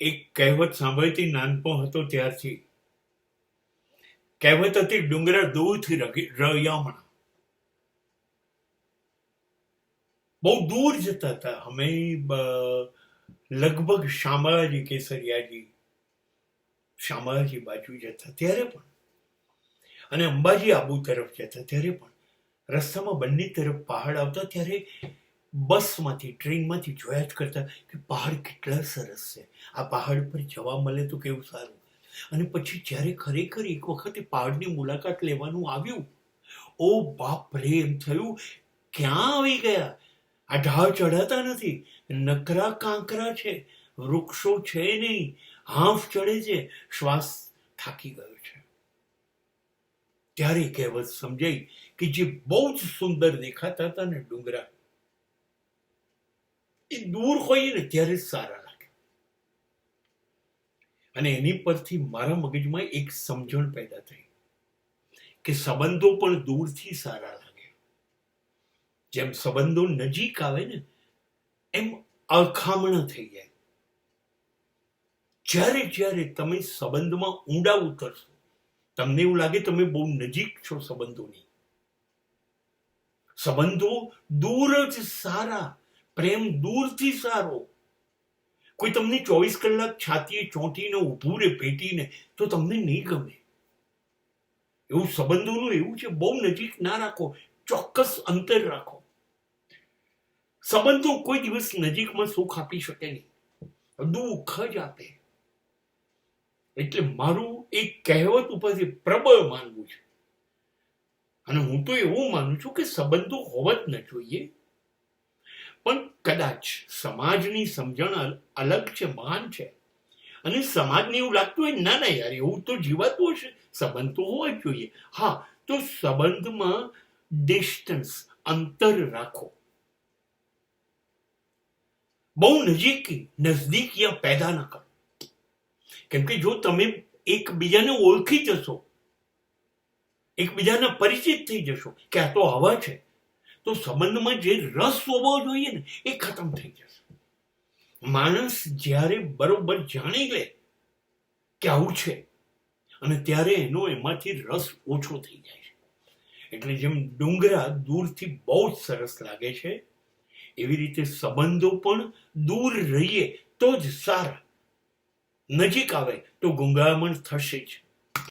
એક કહેવત સાંભળતી નાનપણ હતો ત્યારથી. કહેવત હતી ડુંગરા દૂરથી રળિયામણા. બહુ દૂર જતા હતા. અમે લગભગ શામળાજી કેસરિયાજી શામળાજી બાજુ જતા ત્યારે પણ, અને અંબાજી આબુ તરફ જતા ત્યારે પણ રસ્તામાં બંને તરફ પહાડ આવતા ત્યારે બસમાંથી ટ્રેનમાંથી જોયા જ કરતા કે પહાડ કેટલા સરસ છે, આ પહાડ પર જવા મળે તો કેવું સારું. અને પછી જ્યારે ખરેખર એક વખતે પહાડની મુલાકાત લેવાનું આવ્યું, ઓ બાપ રે, એમ થયું ક્યાં આવી ગયા. આ ઢાળ ચઢાતા નથી, નકરા કાંકરા છે, વૃક્ષો છે નહીં, હાંફ ચડે છે, શ્વાસ થાકી ગયો છે. ત્યારે કહેવત સમજાઈ કે જે બહુ જ સુંદર દેખાતા હતા ને ડુંગરા, એ દૂર હોય ને ત્યારે જ સારા લાગે. અને એની પરથી મારા મગજમાં એક સમજણ પેદા થઈ કે સંબંધો પણ દૂરથી સારા લાગે. જેમ સંબંધો નજીક આવે ને એમ અળખામણા થઈ જાય. જ્યારે જ્યારે તમે સંબંધમાં ઊંડા ઉતરશો, તમને એવું લાગે તમે બહુ નજીક છો સંબંધોની. સંબંધો દૂર જ સારા, પ્રેમ દૂરથી સારો. કોઈ તમને 24 કલાક છાતીએ ચોંટીને ઊભું રે ભેટીને તો તમને નહીં ગમે. એવું સંબંધોનું એવું છે, બહુ નજીક ના રાખો, ચોક્કસ અંતર રાખો. સંબંધો કોઈ દિવસ નજીકમાં સુખ આપી શકે નહીં, દુઃખ જ આપે. એટલે મારું એક કહેવત ઉપરથી પ્રબળ માનવું છે. અને હું તો એવું માનું છું કે સંબંધો હોવા જ ન જોઈએ, પણ કદાચ સમાજની સમજણ અલગ છે, મહાન છે, અને સમાજને એવું લાગતું હોય ના ના યાર એવું તો જીવાતું હશે, સંબંધ તો હોવા જ જોઈએ. હા, તો સંબંધમાં ડિસ્ટન્સ, અંતર રાખો. બહુ નજદીકિયા પેદા ના કરો. કેમ કે જો તમે એકબીજાને ઓળખી જશો, એકબીજાના પરિચિત થઈ જશો કે આ તો આવા છે, તો સંબંધમાં જે રસ હોવો જોઈએ ને એ ખતમ થઈ જશે. માણસ જ્યારે બરોબર જાણી લે કે આવું છે, અને ત્યારે એનો એમાંથી રસ ઓછો થઈ જાય છે. એટલે જેમ ડુંગરા દૂરથી બહુ જ સરસ લાગે છે, એવી રીતે સંબંધો પણ દૂર રહીએ તો જ સારા, નજીક આવે તો ગુંગામણ થશે જ.